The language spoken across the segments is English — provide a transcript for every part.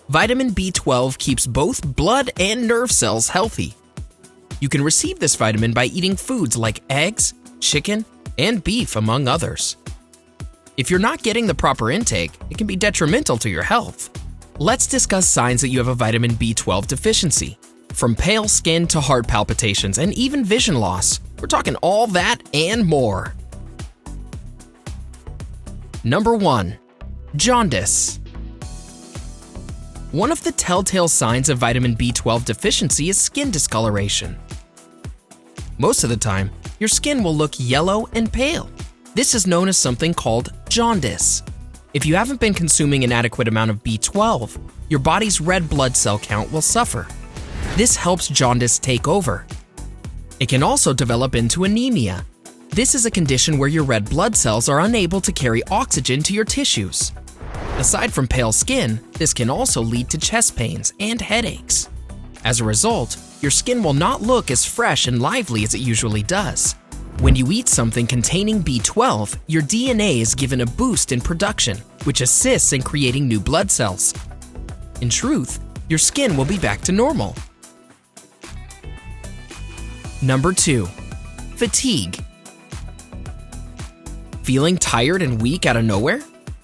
Vitamin B12 keeps both blood and nerve cells healthy. You can receive this vitamin by eating foods like eggs, chicken, and beef, among others. If you're not getting the proper intake, it can be detrimental to your health. Let's discuss signs that you have a vitamin B12 deficiency. From pale skin to heart palpitations and even vision loss, we're talking all that and more. Number 1. Jaundice. One of the telltale signs of vitamin B12 deficiency is skin discoloration. Most of the time, your skin will look yellow and pale. This is known as something called jaundice. If you haven't been consuming an adequate amount of B12, your body's red blood cell count will suffer. This helps jaundice take over. It can also develop into anemia. This is a condition where your red blood cells are unable to carry oxygen to your tissues. Aside from pale skin, this can also lead to chest pains and headaches. As a result, your skin will not look as fresh and lively as it usually does. When you eat something containing B12, your DNA is given a boost in production, which assists in creating new blood cells. In truth, your skin will be back to normal. Number 2. Fatigue. Feeling tired and weak out of nowhere?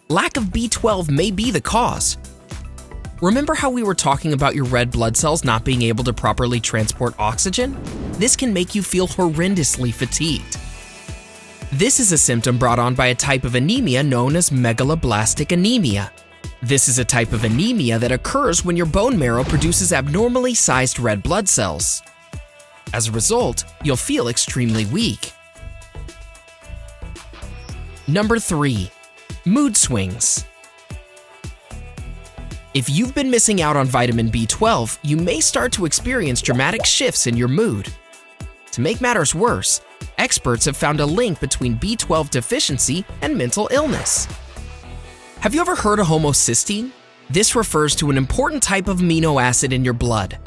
Lack of B12 may be the cause. Remember how we were talking about your red blood cells not being able to properly transport oxygen? This can make you feel horrendously fatigued. This is a symptom brought on by a type of anemia known as megaloblastic anemia. This is a type of anemia that occurs when your bone marrow produces abnormally sized red blood cells. As a result, you'll feel extremely weak. Number 3. Mood swings. If you've been missing out on vitamin B12, you may start to experience dramatic shifts in your mood. To make matters worse, experts have found a link between B12 deficiency and mental illness. Have you ever heard of homocysteine? This refers to an important type of amino acid in your blood.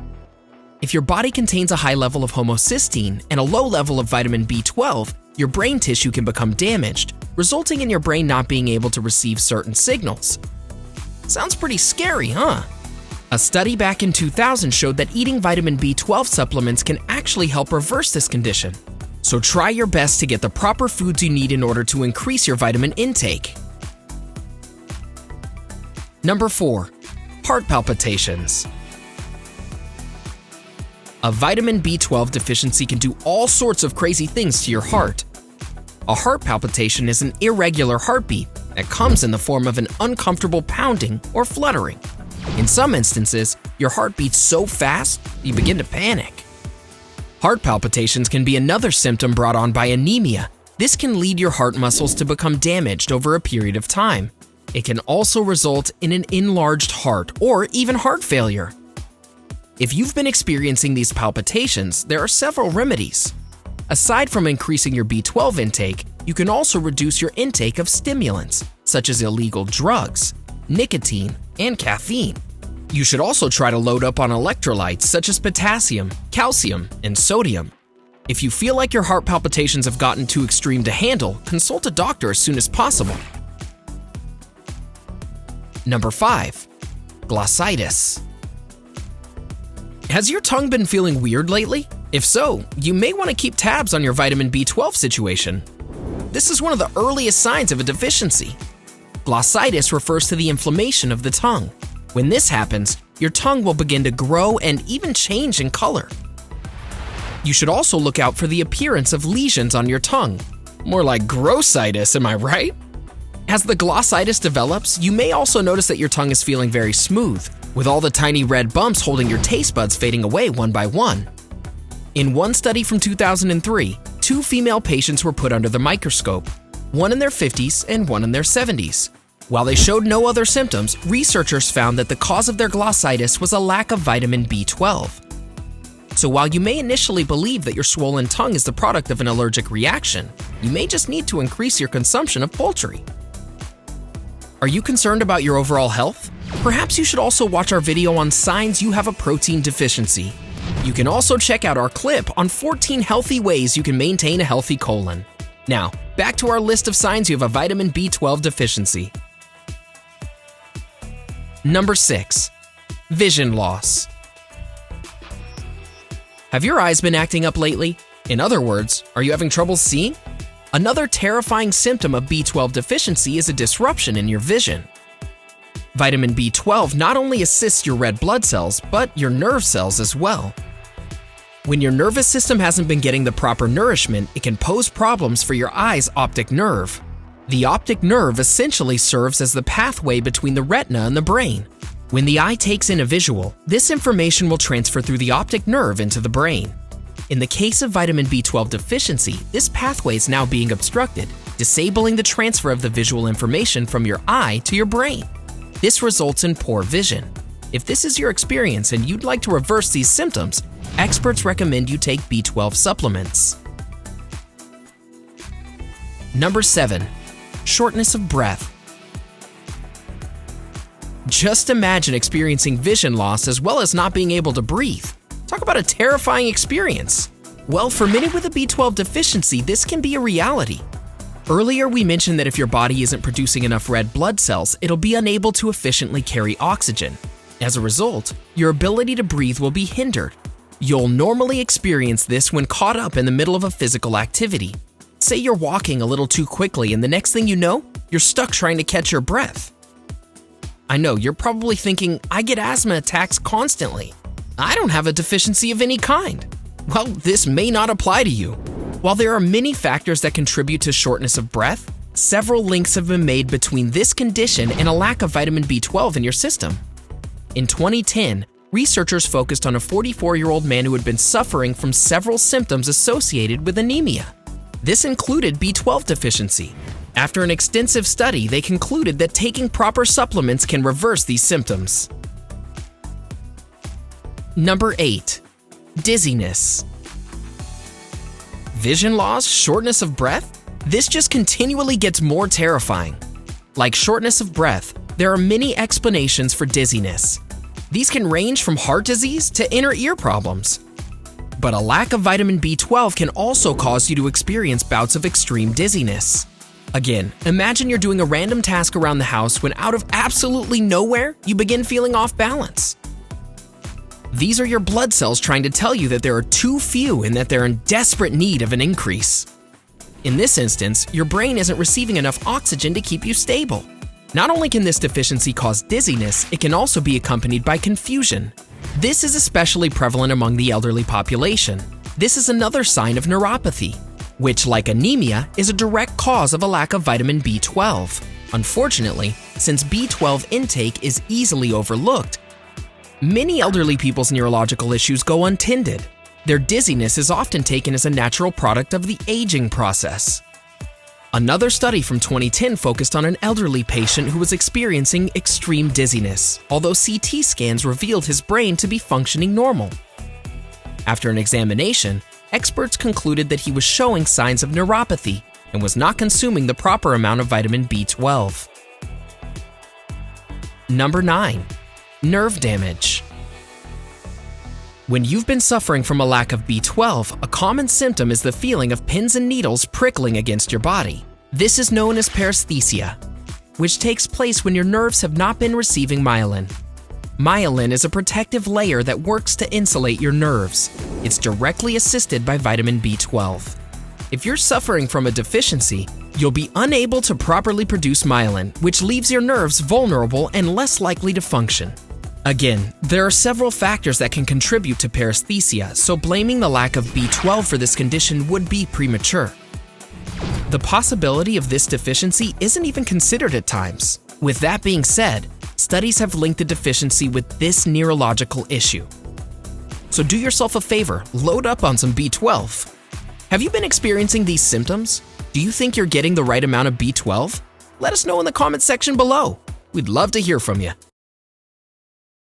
If your body contains a high level of homocysteine and a low level of vitamin B12, your brain tissue can become damaged, resulting in your brain not being able to receive certain signals. Sounds pretty scary, huh? A study back in 2000 showed that eating vitamin B12 supplements can actually help reverse this condition. So try your best to get the proper foods you need in order to increase your vitamin intake. Number 4. Heart palpitations. A vitamin B12 deficiency can do all sorts of crazy things to your heart. A heart palpitation is an irregular heartbeat that comes in the form of an uncomfortable pounding or fluttering. In some instances, your heart beats so fast, you begin to panic. Heart palpitations can be another symptom brought on by anemia. This can lead your heart muscles to become damaged over a period of time. It can also result in an enlarged heart or even heart failure. If you've been experiencing these palpitations, there are several remedies. Aside from increasing your B12 intake, you can also reduce your intake of stimulants, such as illegal drugs, nicotine, and caffeine. You should also try to load up on electrolytes such as potassium, calcium, and sodium. If you feel like your heart palpitations have gotten too extreme to handle, consult a doctor as soon as possible. Number 5. Glossitis. Has your tongue been feeling weird lately? If so, you may want to keep tabs on your vitamin B12 situation. This is one of the earliest signs of a deficiency. Glossitis refers to the inflammation of the tongue. When this happens, your tongue will begin to grow and even change in color. You should also look out for the appearance of lesions on your tongue. More like grossitis, am I right? As the glossitis develops, you may also notice that your tongue is feeling very smooth, with all the tiny red bumps holding your taste buds fading away one by one. In one study from 2003, 2 female patients were put under the microscope, one in their 50s and one in their 70s. While they showed no other symptoms, researchers found that the cause of their glossitis was a lack of vitamin B12. So while you may initially believe that your swollen tongue is the product of an allergic reaction, you may just need to increase your consumption of poultry. Are you concerned about your overall health? Perhaps you should also watch our video on signs you have a protein deficiency. You can also check out our clip on 14 healthy ways you can maintain a healthy colon. Now, back to our list of signs you have a vitamin B12 deficiency. Number 6. Vision loss. Have your eyes been acting up lately? In other words, are you having trouble seeing? Another terrifying symptom of B12 deficiency is a disruption in your vision. Vitamin B12 not only assists your red blood cells, but your nerve cells as well. When your nervous system hasn't been getting the proper nourishment, it can pose problems for your eye's optic nerve. The optic nerve essentially serves as the pathway between the retina and the brain. When the eye takes in a visual, this information will transfer through the optic nerve into the brain. In the case of vitamin B12 deficiency, this pathway is now being obstructed, disabling the transfer of the visual information from your eye to your brain. This results in poor vision. If this is your experience and you'd like to reverse these symptoms, experts recommend you take B12 supplements. Number 7. Shortness of breath. Just imagine experiencing vision loss as well as not being able to breathe. Talk about a terrifying experience. Well, for many with a B12 deficiency, this can be a reality. Earlier, we mentioned that if your body isn't producing enough red blood cells, it'll be unable to efficiently carry oxygen. As a result, your ability to breathe will be hindered. You'll normally experience this when caught up in the middle of a physical activity. Say you're walking a little too quickly and the next thing you know, you're stuck trying to catch your breath. I know, you're probably thinking, I get asthma attacks constantly. I don't have a deficiency of any kind. Well, this may not apply to you. While there are many factors that contribute to shortness of breath, several links have been made between this condition and a lack of vitamin B12 in your system. In 2010, researchers focused on a 44-year-old man who had been suffering from several symptoms associated with anemia. This included B12 deficiency. After an extensive study, they concluded that taking proper supplements can reverse these symptoms. Number 8. Dizziness. Vision loss, shortness of breath? This just continually gets more terrifying. Like shortness of breath, there are many explanations for dizziness. These can range from heart disease to inner ear problems. But a lack of vitamin B12 can also cause you to experience bouts of extreme dizziness. Again, imagine you're doing a random task around the house when out of absolutely nowhere, you begin feeling off balance. These are your blood cells trying to tell you that there are too few and that they're in desperate need of an increase. In this instance, your brain isn't receiving enough oxygen to keep you stable. Not only can this deficiency cause dizziness, it can also be accompanied by confusion. This is especially prevalent among the elderly population. This is another sign of neuropathy, which, like anemia, is a direct cause of a lack of vitamin B12. Unfortunately, since B12 intake is easily overlooked, many elderly people's neurological issues go untended. Their dizziness is often taken as a natural product of the aging process. Another study from 2010 focused on an elderly patient who was experiencing extreme dizziness, although CT scans revealed his brain to be functioning normal. After an examination, experts concluded that he was showing signs of neuropathy and was not consuming the proper amount of vitamin B12. Number 9. Nerve damage. When you've been suffering from a lack of B12, a common symptom is the feeling of pins and needles prickling against your body. This is known as paresthesia, which takes place when your nerves have not been receiving myelin. Myelin is a protective layer that works to insulate your nerves. It's directly assisted by vitamin B12. If you're suffering from a deficiency, you'll be unable to properly produce myelin, which leaves your nerves vulnerable and less likely to function. Again, there are several factors that can contribute to paresthesia, so blaming the lack of B12 for this condition would be premature. The possibility of this deficiency isn't even considered at times. With that being said, studies have linked the deficiency with this neurological issue. So do yourself a favor, load up on some B12. Have you been experiencing these symptoms? Do you think you're getting the right amount of B12? Let us know in the comment section below. We'd love to hear from you.